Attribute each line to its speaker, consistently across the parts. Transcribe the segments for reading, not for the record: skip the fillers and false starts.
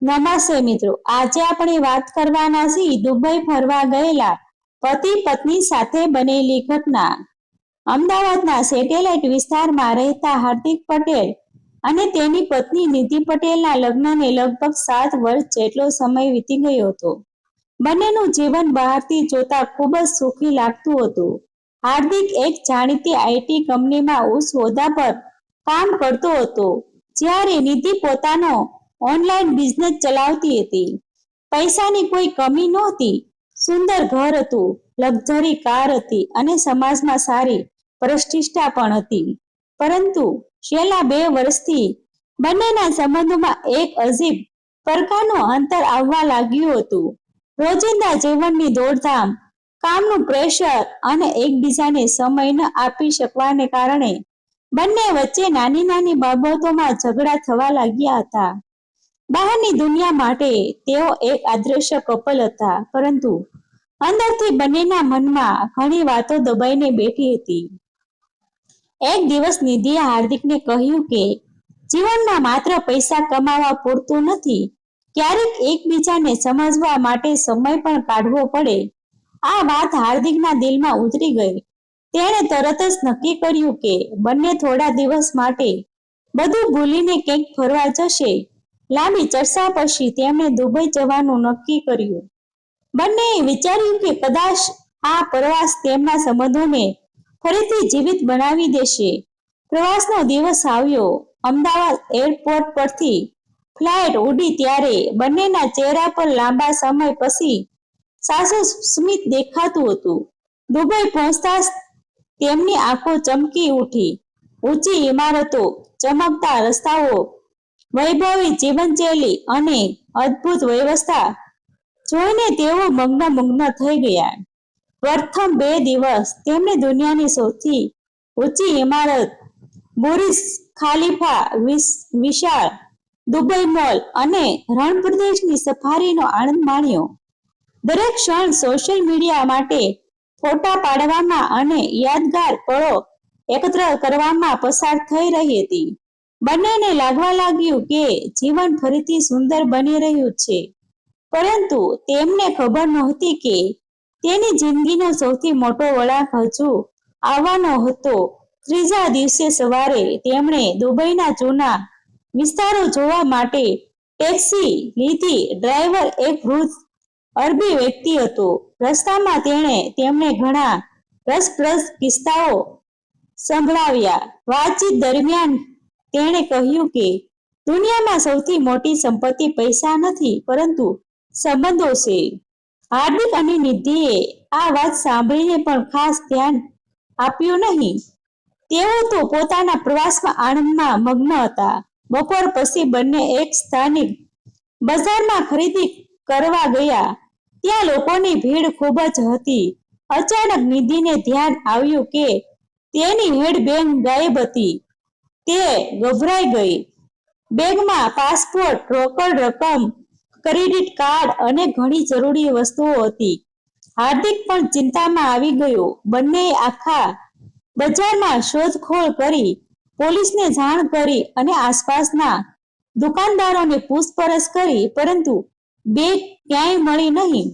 Speaker 1: નમસ્તે મિત્રો, આજે આપણે વાત કરવાના છીએ દુબઈ ફરવા ગયેલા પતિ પત્ની સાથે બનેલી ઘટના. અમદાવાદના સેટેલાઇટ વિસ્તારમાં રહેતા હાર્દિક પટેલ અને તેની પત્ની નિધિ પટેલના લગ્નને લગભગ 7 વર્ષ જેટલો સમય વીતી ગયો હતો. બંનેનું જીવન બહારથી જોતા ખૂબ જ સુખી લાગતું હતું. હાર્દિક એક જાણીતી આઈટી કંપનીમાં ઉચ્ચ હોદ્દા પર કામ કરતો હતો, જ્યારે નિધિ પોતાનો ઓનલાઈન બિઝનેસ ચલાવતી હતી. પૈસાની કોઈ કમી નહોતી. સુંદર ઘર હતું, લક્ઝરી કાર હતી અને સમાજમાં સારી પ્રતિષ્ઠા પણ હતી. પરંતુ છેલ્લા 2 વર્ષથી બંનેના સંબંધોમાં એક અજીબ પ્રકારનું અંતર આવવા લાગ્યું હતું. રોજિંદા જીવનની દોડધામ, કામનું પ્રેશર અને એકબીજાને સમય ન આપી શકવાને કારણે બંને વચ્ચે નાની નાની બાબતોમાં ઝઘડા થવા લાગ્યા હતા. બહારની દુનિયા માટે તેઓ એક આદર્શ કપલ હતા, પરંતુ અંદરથી બંનેના મનમાં ઘણી વાતો દબાઈને બેઠી હતી. એક દિવસ નિધિએ હાર્દિકને કહ્યું કે જીવનમાં માત્ર પૈસા કમાવા પૂરતું નથી, ક્યારેક એકબીજાને સમજવા માટે સમય પણ કાઢવો પડે. આ વાત હાર્દિકના દિલમાં ઉતરી ગઈ. તેણે તરત જ નક્કી કર્યું કે બંને થોડા દિવસ માટે બધું ભૂલીને ક્યાંક ફરવા જશે. લાંબી ચર્ચા પછી તેમણે દુબઈ જવાનું નક્કી કર્યું. બંનેએ વિચાર્યું કે કદાચ આ પ્રવાસ તેમના સંબંધોને ફરીથી જીવિત બનાવી દેશે. પ્રવાસનો દિવસ આવ્યો. અમદાવાદ એરપોર્ટ પરથી ફ્લાઇટ ઉડી ત્યારે બંનેના ચહેરા પર લાંબા સમય પછી સાચું સ્મિત દેખાતું હતું. દુબઈ પહોંચતા તેમની આંખો ચમકી ઉઠી. ઊંચી ઇમારતો, ચમકતા રસ્તાઓ, વૈભવી જીવનશૈલી અને અદ્ભુત વ્યવસ્થા જોઈને તેઓ મગ્ન થઈ ગયા. પ્રથમ 2 દિવસ તેમણે દુનિયાની સૌથી ઊંચી ઇમારત બુર્જ ખલીફા, વિશાળ દુબઈ મોલ અને રણ પ્રદેશની સફારીનો આનંદ માણ્યો. દરેક ક્ષણ સોશિયલ મીડિયા માટે ફોટા પાડવામાં અને યાદગાર પળો એકત્ર કરવામાં પસાર થઈ રહી હતી. બંનેને લાગવા લાગ્યું કે જીવન ફરીથી સુંદર બની રહ્યું છે, પરંતુ તેમને ખબર નહોતી કે તેની જિંદગીનો સૌથી મોટો વળાંક હજુ આવવાનો હતો. ત્રીજા દિવસે સવારે તેમણે દુબઈના જૂના વિસ્તારો જોવા માટે ટેક્સી લીધી. ડ્રાઈવર એક વૃદ્ધ અરબી વ્યક્તિ હતો. રસ્તામાં તેમને ઘણા રસપ્રદ કિસ્સાઓ સંભળાવ્યા. વાતચીત દરમિયાન તેણે કહ્યું કે દુનિયામાં સૌથી મોટી સંપત્તિ પૈસા નથી, પરંતુ સંબંધો છે. હાર્દિક અને નિધિએ આ વાત સાંભળીને પણ ખાસ ધ્યાન આપ્યું નહીં. તેઓ તો પોતાના પ્રવાસમાં આનંદમાં મગ્ન હતા. બપોર પછી બંને એક સ્થાનિક બજારમાં ખરીદી કરવા ગયા. ત્યાં લોકોની ભીડ ખૂબ જ હતી. અચાનક નિધિને ધ્યાન આવ્યું કે તેની હેન્ડબેગ ગાયબ હતી. તે ગભરાઈ ગઈ. બેગમાં પાસપોર્ટ, રોકડ રકમ, ક્રેડિટ કાર્ડ અને ઘણી જરૂરી વસ્તુઓ હતી. હાર્દિક પણ ચિંતામાં આવી ગયો. બંનેએ આખા બજારમાં શોધખોળ કરી, પોલીસને જાણ કરી અને આસપાસના દુકાનદારોને પૂછપરછ કરી, પરંતુ બેગ ક્યાંય મળી નહીં.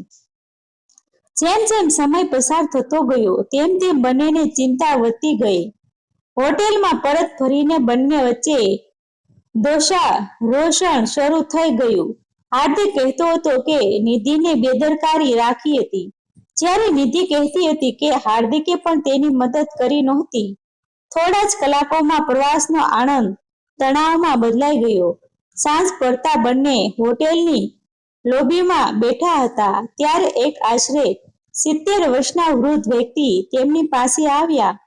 Speaker 1: જેમ જેમ સમય પસાર થતો ગયો તેમ તેમ બંનેને ચિંતા વધતી ગઈ. હોટેલમાં પરત ફરીને બંને વચ્ચે રોષણ શરૂ થઈ ગયું. હાર્દિક કહેતો હતો કે નિધિને બેદરકારી રાખી હતી, જ્યારે નિધિ કહેતી હતી કે હાર્દિકે પણ તેની મદદ કરી નહોતી. થોડા જ કલાકોમાં પ્રવાસનો આનંદ તણાવમાં બદલાઈ ગયો. સાંજ પડતા બંને હોટેલની લોબીમાં બેઠા હતા ત્યારે એક આશરે 70 વર્ષના વૃદ્ધ વ્યક્તિ તેમની પાસે આવ્યા.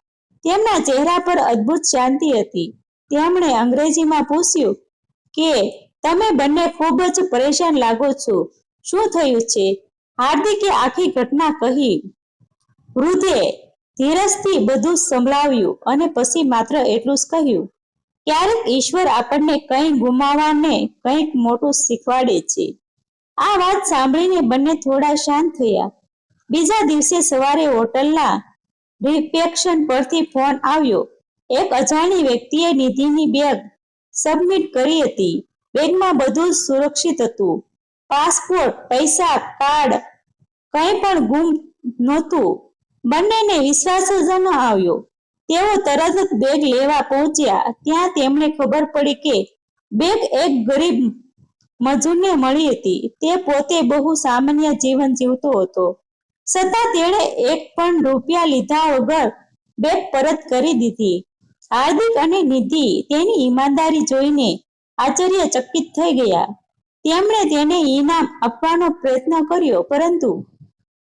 Speaker 1: તેમના ચહેરા પર અદ્ભુત શાંતિ હતી. તેમણે અંગ્રેજીમાં પૂછ્યું કે તમે બંને ખૂબ જ પરેશાન લાગો છો, શું થયું છે? હાર્દિકે આખી ઘટના કહી. વૃદ્ધે ધીરજથી બધું સંભળાવ્યું અને પછી માત્ર એટલું જ કહ્યું, ક્યારેક ઈશ્વર આપણને કંઈ ગુમાવવાને કંઈક મોટું શીખવાડે છે. આ વાત સાંભળીને બંને થોડા શાંત થયા. બીજા દિવસે સવારે હોટલના રિસેપ્શન પરથી ફોન આવ્યો. એક અજાણી વ્યક્તિએ નિધિની બેગ સબમિટ કરી હતી. બેગમાં બધું સુરક્ષિત હતું. પાસપોર્ટ, પૈસા, કાર્ડ, કંઈ પણ ગુમ નહોતું. બંનેને વિશ્વાસ જ ન આવ્યો. તેઓ તરત જ બેગ લેવા પહોંચ્યા. ત્યાં તેમને ખબર પડી કે બેગ એક ગરીબ મજૂરને મળી હતી. તે પોતે બહુ સામાન્ય જીવન જીવતો હતો, છતાં તેણે એક પણ રૂપિયા લીધા વગર બેગ પરત કરી દીધી. હાર્દિક અને નિધિ તેની ઈમાનદારી જોઈને આશ્ચર્યચકિત થઈ ગયા. તેમણે તેને ઇનામ આપવાનો પ્રયત્ન કર્યો, પરંતુ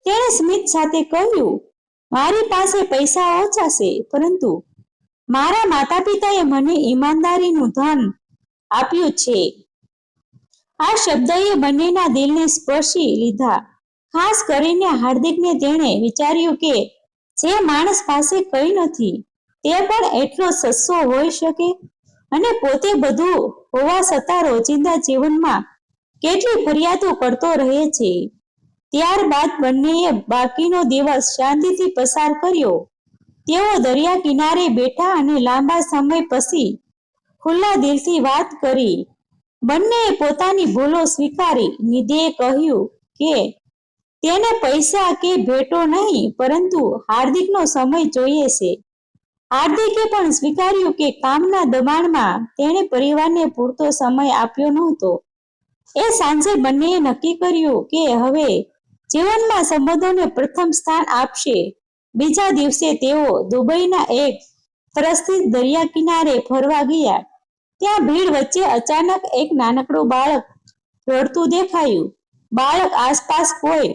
Speaker 1: તેણે સ્મિત સાથે કહ્યું, મારી પાસે પૈસા ઓછા છે, પરંતુ મારા માતા પિતાએ મને ઈમાનદારીનું ધન આપ્યું છે. આ શબ્દએ બંનેના દિલને સ્પર્શી લીધા. ખાસ કરીને હાર્દિકને. તેણે વિચાર્યું કે જે માણસ પાસે કંઈ નથી તે પણ એટલો સસ્તો હોઈ શકે, અને પોતે બધું હોવા છતાં રોજિંદા જીવનમાં કેટલી ફરિયાદો કરતો રહે છે. ત્યારબાદ બંનેએ બાકીનો દિવસ શાંતિથી પસાર કર્યો. તેઓ દરિયા કિનારે બેઠા અને લાંબા સમય પછી ખુલ્લા દિલથી વાત કરી. બંનેએ પોતાની ભૂલો સ્વીકારી. નિધિએ કહ્યું કે તેને પૈસા કે ભેટો નહીં, પરંતુ હાર્દિકનો સમય જોઈએ છે. હાર્દિકે પણ સ્વીકાર્યું કે કામના દબાણમાં તેણે પરિવારને પૂરતો સમય આપ્યો નહોતો. એ સાંજે બંનેએ નક્કી કર્યું કે હવે જીવનમાં સંબંધોને પ્રથમ સ્થાન આપશે. બીજા દિવસે તેઓ દુબઈના એક પ્રસિદ્ધ દરિયા કિનારે ફરવા ગયા. ત્યાં ભીડ વચ્ચે અચાનક એક નાનકડું બાળક રડતું દેખાયું. બાળક આસપાસ કોઈ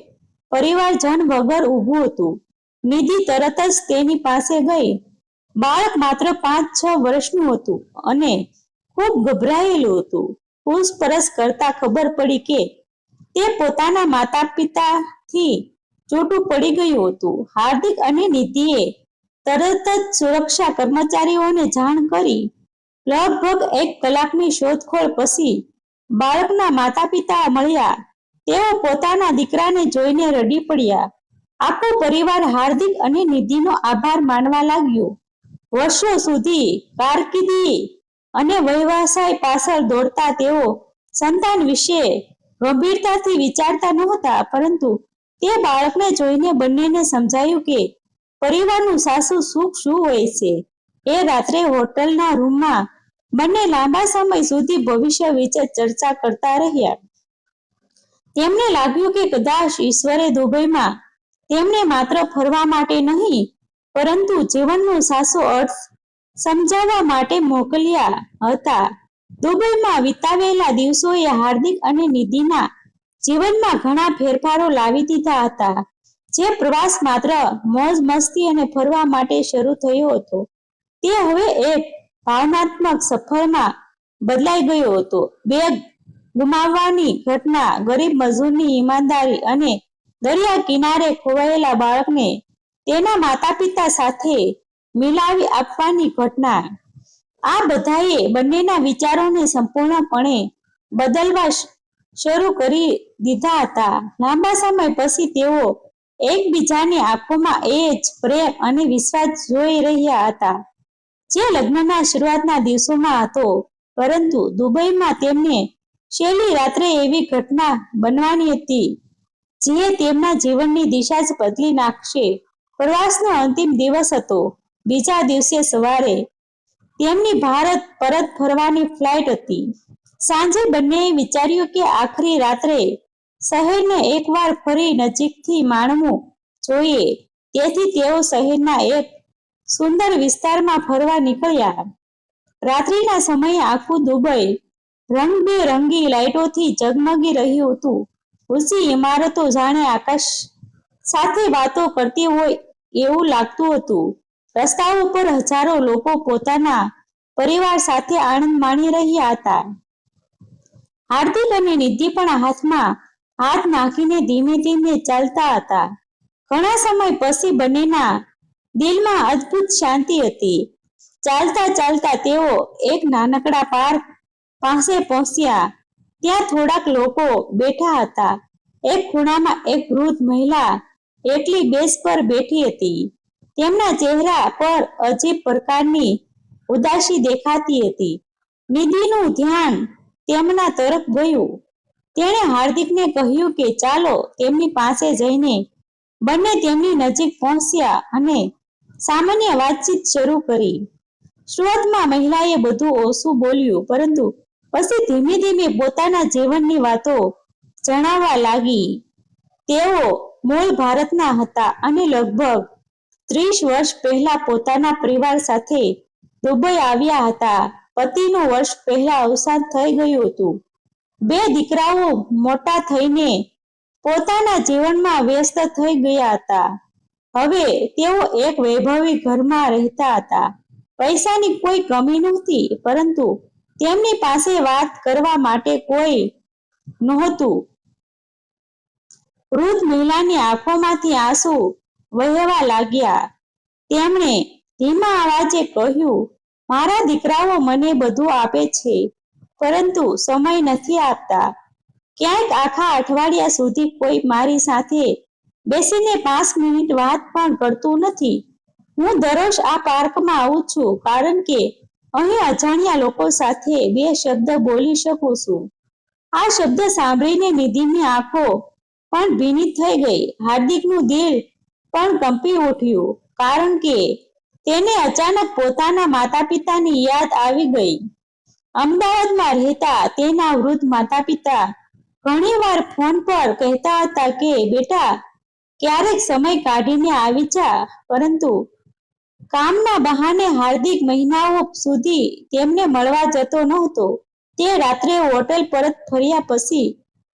Speaker 1: પરિવારજન વગર ઊભું હતું. નિધિ તરત જ તેની પાસે ગઈ. બાળક માત્ર 5-6 વર્ષનું હતું અને ખૂબ ગભરાયેલું હતું. પૂછપરછ કરતા ખબર પડી કે તે પોતાના માતા પિતાથી છૂટું પડી ગયું હતું. હાર્દિક અને નિધિએ તરત જ સુરક્ષા કર્મચારીઓને જાણ કરી. લગભગ 1 કલાકની શોધખોળ પછી બાળકના માતા પિતા મળ્યા. તેઓ પોતાના દીકરાને જોઈને રડી પડ્યા. આખો પરિવાર હાર્દિક અને નિધિનો આભાર માનવા લાગ્યો. વર્ષો સુધી કારકિર્દી અને વ્યવસાય પાછળ દોડતા તેઓ સંતાન વિશે ગંભીરતાથી વિચારતા નહોતા, પરંતુ તે બાળકને જોઈને બંનેને સમજાયું કે પરિવારનું સાચું સુખ શું હોય છે. એ રાત્રે હોટલના રૂમમાં બંને લાંબા સમય સુધી ભવિષ્ય વિશે ચર્ચા કરતા રહ્યા. તેમને લાગ્યું કે કદાચ ઈશ્વરે દુબઈમાં તેમને માત્ર ફરવા માટે નહીં, પરંતુ જીવનનો સાચો અર્થ સમજાવવા માટે મોકલ્યા હતા. દુબઈમાં વિતાવેલા દિવસોએ હાર્દિક અને નિધિના જીવનમાં ઘણા ફેરફારો લાવી દીધા હતા. જે પ્રવાસ માત્ર મોજ મસ્તી અને ફરવા માટે શરૂ થયો હતો, તે હવે એક ભાવનાત્મક સફરમાં બદલાઈ ગયો હતો. બેગ ગુમાવવાની ઘટના, ગરીબ મજૂરની ઈમાનદારી અને દરિયા કિનારે ખોવાયેલા બાળકને તેના માતા પિતા સાથે મિલાવી આપવાની ઘટના, આ બધાએ બંનેના વિચારોને સંપૂર્ણપણે બદલવા શરૂ કરી દીધા હતા. લાંબા સમય પછી તેઓ એકબીજાની આંખોમાં એ જ પ્રેમ અને વિશ્વાસ જોઈ રહ્યા હતા જે લગ્નના શરૂઆતના દિવસોમાં હતો. પરંતુ દુબઈમાં તેમને છેલ્લી રાત્રે એવી ઘટના બનવાની હતી જે તેમના જીવનની દિશા જ બદલી નાખશે. પ્રવાસનો અંતિમ દિવસ હતો. બીજા દિવસે સવારે તેમની ભારત પરત ફરવાની ફ્લાઇટ હતી. સાંજે બંનેએ વિચાર્યું કે આખરી રાત્રે શહેરને એકવાર ફરી નજીકથી માણવું જોઈએ. તેથી તેઓ શહેરના એક સુંદર વિસ્તારમાં ફરવા નીકળ્યા. રાત્રિના સમયે આખું દુબઈ રંગબેરંગી લાઇટોથી ઝગમગી રહ્યું હતું. ઊંચી ઇમારતો જાણે આકાશ સાથે વાતો કરતી હોય એવું લાગતું હતું. રસ્તાઓ પર હજારો લોકો પોતાના પરિવાર સાથે આનંદ માણી રહ્યા હતા. હાર્દિક અને નિધિ પણ હાથમાં હાથ નાખીને ધીમે ધીમે ચાલતા હતા. ઘણા સમય પછી બંનેના દિલમાં અદ્ભુત શાંતિ હતી. ચાલતા ચાલતા તેઓ એક નાનકડા પાર્ક પાસે પહોંચ્યા. ત્યાં થોડાક લોકો બેઠા હતા. એક ખૂણામાં એક વૃદ્ધ મહિલા એકલી બેંચ પર બેઠી હતી. તેમના ચહેરા પર અજીબ પ્રકારની ઉદાસી દેખાતી હતી. નિધિનું ધ્યાન તેમના તરફ ગયું. તેણે હાર્દિકને કહ્યું કે ચાલો તેમની પાસે જઈને. બંને તેમની નજીક પહોંચ્યા અને સામાન્ય વાતચીત શરૂ કરી. શરૂઆતમાં મહિલાએ બધું ઓછું બોલ્યું, પરંતુ પછી ધીમે ધીમે પોતાના જીવનની વાતો જણાવવા લાગી. તેઓ મૂળ ભારતના હતા અને લગભગ 30 વર્ષ પહેલા પોતાના પરિવાર સાથે દુબઈ આવ્યા હતા. પતિનું વર્ષ પહેલા અવસાન થઈ ગયું હતું. 2 દીકરાઓ મોટા થઈને પોતાના જીવનમાં વ્યસ્ત થઈ ગયા હતા. હવે તેઓ એક વૈભવી ઘરમાં રહેતા હતા. પૈસાની કોઈ કમી નહોતી, પરંતુ તેમની પાસે વાત કરવા માટે કોઈ નહોતું. વૃદ્ધ મહિલાની આંખોમાંથી આંસુ વહેવા લાગ્યા. તેમણે ધીમા અવાજે કહ્યું, મારા દીકરાઓ મને બધું આપે છે, પરંતુ સમય નથી આપતા. ક્યાંક આખા અઠવાડિયા સુધી કોઈ મારી સાથે બેસીને 5 મિનિટ વાત પણ કરતું નથી. હું દરરોજ આ પાર્કમાં આવું છું કારણ કે અહીં અજાણ્યા લોકો સાથે 2 શબ્દ બોલી શકું છું. આ શબ્દ સાંભળીને નિધિની આંખો પણ ભીની થઈ ગઈ. હાર્દિકનું દિલ પણ કંપી ઉઠ્યું, કારણ કે તેને અચાનક પોતાના માતા પિતાની યાદ આવી ગઈ. અમદાવાદમાં રહેતા તેના વૃદ્ધ માતા પિતા ઘણીવાર ફોન પર કહેતા હતા કે બેટા, ક્યારેક સમય કાઢીને આવી જા, પરંતુ કામના બહાને હાર્દિક મહિનાઓ સુધી તેમને મળવા જતો નહોતો. તે રાત્રે હોટેલ પરત ફર્યા પછી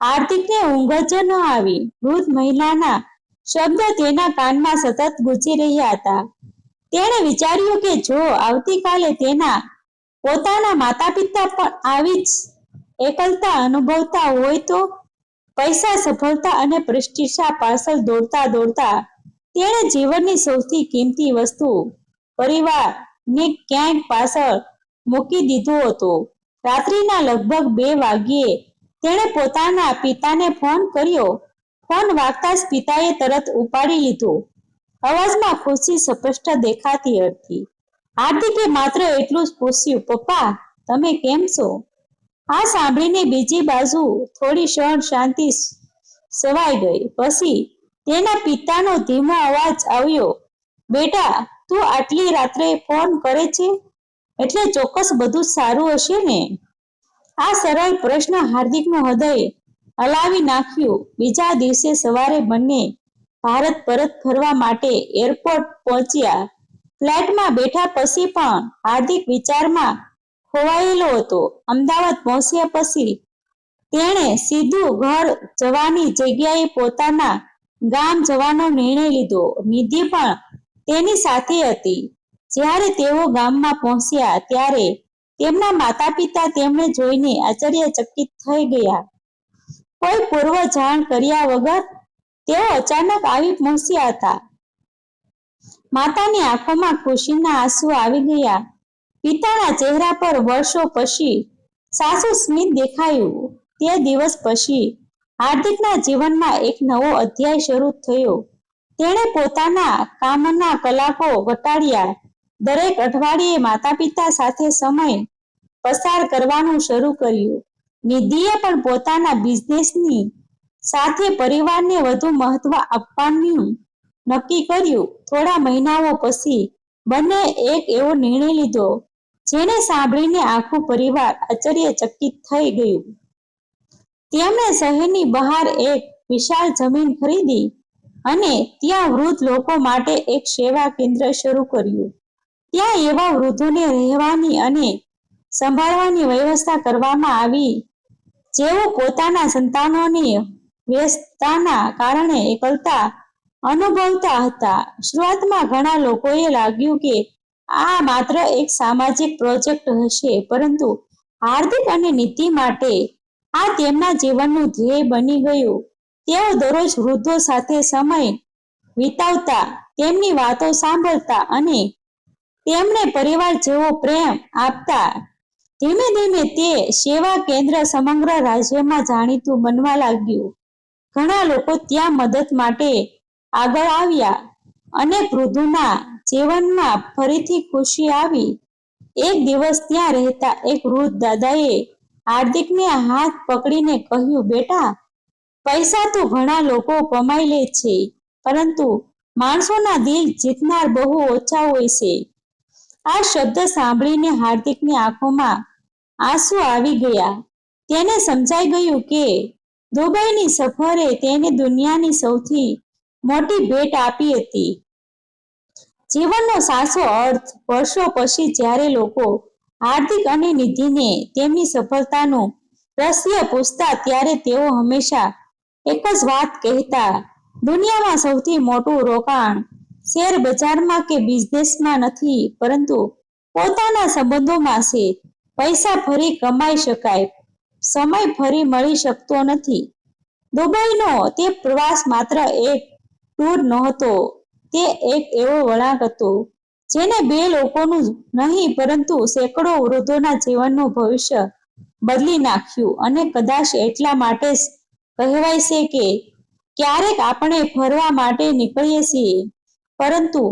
Speaker 1: હાર્દિકને ઊંઘ જ ન આવી. વૃદ્ધ મહિલાના શબ્દ તેના કાનમાં સતત ગૂંજી રહ્યા હતા. તેણે વિચાર્યું કે જો આવતીકાલે તેના પોતાના માતા પિતા પણ આવી જ એકલતા અનુભવતા હોય તો? પૈસા, સફળતા અને પ્રતિષ્ઠા પાછળ દોડતા દોડતા તેણે જીવનની સૌથી કિંમતી વસ્તુ પરિવારને ક્યાંક પાછળ મૂકી દીધો હતો. રાત્રિના લગભગ 2 વાગ્યે તેણે પોતાના પિતાને ફોન કર્યો. ફોન વાગતા જ પિતાએ તરત ઉપાડી લીધો. અવાજમાં ખુશી સ્પષ્ટ દેખાતી હતી. હાર્દિકે માત્ર એટલું જ પૂછ્યું, પપ્પા, તમે કેમ છો? આ સાંભળીને બીજી બાજુ થોડી ક્ષણ શાંતિ છવાઈ ગઈ. પછી તેના પિતાનો ધીમો અવાજ આવ્યો, બેટા, તું આટલી રાત્રે ફોન કરે છે, એટલે ચોક્કસ બધું સારું હશે ને? આ સરળ પ્રશ્ન હાર્દિકનું હૃદય હલાવી નાખ્યું. બીજા દિવસે સવારે બંને ભારત પરત ફરવા માટે એરપોર્ટ પહોંચ્યા. ફ્લાઇટમાં બેઠા પછી પણ હાર્દિક વિચારમાં ખોવાયેલો હતો. અમદાવાદ પહોંચ્યા પછી તેણે સીધું ઘર જવાની જગ્યાએ પોતાના ગામ જવાનો નિર્ણય લીધો. નિધિ પણ તેની સાથે હતી. જ્યારે તેઓ ગામમાં પહોંચ્યા ત્યારે તેમના માતા પિતા તેમને જોઈને આશ્ચર્યચકિત થઈ ગયા. કોઈ પૂર્વ જાણ કર્યા વગર તેઓ અચાનક આવી પહોંચ્યા હતા. માતાની આંખોમાં ખુશીના આંસુ આવી ગયા. પિતાના ચહેરા પર વર્ષો પછી સાચું સ્મિત દેખાયું. તે દિવસ પછી હાર્દિકના જીવનમાં એક નવો અધ્યાય શરૂ થયો. તેણે પોતાના કામના કલાકો ઘટાડ્યા. દરેક અઠવાડિયે માતા પિતા સાથે સમય પસાર કરવાનું શરૂ કર્યું. નિધિએ પણ પોતાના બિઝનેસની સાથે પરિવારને વધુ મહત્વ આપવાનું નક્કી કર્યું. થોડા મહિનાઓ પછી બંને એક એવો નિર્ણય લીધો જેને સાંભળીને આખું પરિવાર આશ્ચર્યચકિત થઈ ગયું. તેમણે શહેરની બહાર એક વિશાળ જમીન ખરીદી અને ત્યાં વૃદ્ધ લોકો માટે એક સેવા કેન્દ્ર શરૂ કર્યું. ત્યાં એવા વૃદ્ધોને રહેવાની અને સંભાળવાની વ્યવસ્થા કરવામાં આવી જેઓ પોતાના સંતાનોની વ્યસ્તતાના કારણે એકલતા અનુભવતા હતા. શરૂઆતમાં ઘણા લોકોએ લાગ્યું કે આ માત્ર એક સામાજિક પ્રોજેક્ટ હશે, પરંતુ હાર્દિક અને નિધિ માટે આ તેમના જીવનનું ધ્યેય બની ગયું. તેઓ દરરોજ વૃદ્ધો સાથે સમય વિતાવતા, તેમની વાતો સાંભળતા અને તેમને પરિવાર જેવો પ્રેમ આપતા. ધીમે ધીમે તે સેવા કેન્દ્ર સમગ્ર રાજ્યમાં જાણીતું બનવા લાગ્યું. ઘણા લોકો ત્યાં મદદ માટે આગળ આવ્યા. અનેક વૃદ્ધોના જીવનમાં ફરીથી ખુશી આવી. એક દિવસ ત્યાં રહેતા એક વૃદ્ધ દાદાએ હાર્દિકને હાથ પકડીને કહ્યું, બેટા, પૈસા તો ઘણા લોકો કમાઈ લે છે, પરંતુ માણસોના દિલ જીતનાર બહુ ઓછા હોય છે. આ શબ્દ સાંભળીને હાર્દિકની આંખોમાં આંસુ આવી ગયા. તેને સમજાઈ ગયું કે દુબઈની સફરે તેને દુનિયાની સૌથી મોટી ભેટ આપી હતી. જીવનનો સાચો અર્થ. વર્ષો પછી જ્યારે લોકો હાર્દિક અને નિધિને તેમની સફળતાનું રહસ્ય પૂછતા, ત્યારે તેઓ હંમેશા એક જ વાત કહેતા, દુનિયામાં સૌથી મોટું રોકાણ શેર બજારમાં કે બિઝનેસમાં નથી, પરંતુ પોતાના સંબંધોમાં છે. પૈસા ફરી કમાઈ શકાય, સમય ફરી મળી શકતો નથી. દુબઈનો તે પ્રવાસ માત્ર એક ટૂર નહોતો, તે એક એવો વળાંક હતો જેને બે લોકોનું નહીં પરંતુ સેંકડો વૃદ્ધોના જીવનનું ભવિષ્ય બદલી નાખ્યું. અને કદાચ એટલા માટે જ કહેવાય છે કે ક્યારેક આપણે ફરવા માટે નીકળીએ છીએ, પરંતુ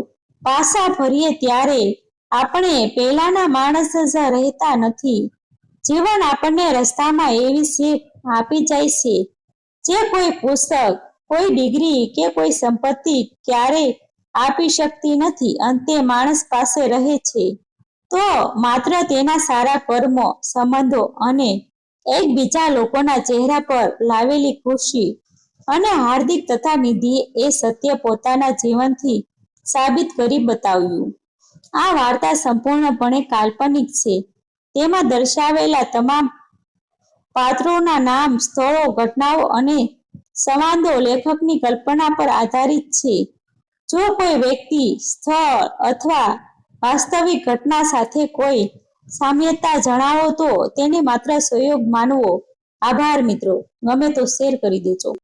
Speaker 1: પાછા ફરીએ ત્યારે આપણે પહેલાના માણસ જ રહેતા નથી. જીવન આપણને રસ્તામાં એવી શીખ આપી જાય છે જે કોઈ પુસ્તક, કોઈ ડિગ્રી કે કોઈ સંપત્તિ ક્યારેય આપી શકતી નથી. અંતે માણસ પાસે રહે છે તો માત્ર તેના સારા કર્મો, સંબંધો અને એકબીજા લોકોના ચહેરા પર લાવેલી ખુશી. અને હાર્દિક તથા નિધિએ એ સત્ય પોતાના જીવનથી સાબિત કરી બતાવ્યું. આ વાર્તા સંપૂર્ણપણે કાલ્પનિક છે. તેમાં દર્શાવેલા તમામ પાત્રોના નામ, સ્થળો, ઘટનાઓ અને સંવાદો લેખકની કલ્પના પર આધારિત છે. જો કોઈ વ્યક્તિ, સ્થળ અથવા વાસ્તવિક ઘટના સાથે કોઈ સામ્યતા જણાવો તો તેને માત્ર સંયોગ માનવો. આભાર મિત્રો. ગમે તો શેર કરી દેજો.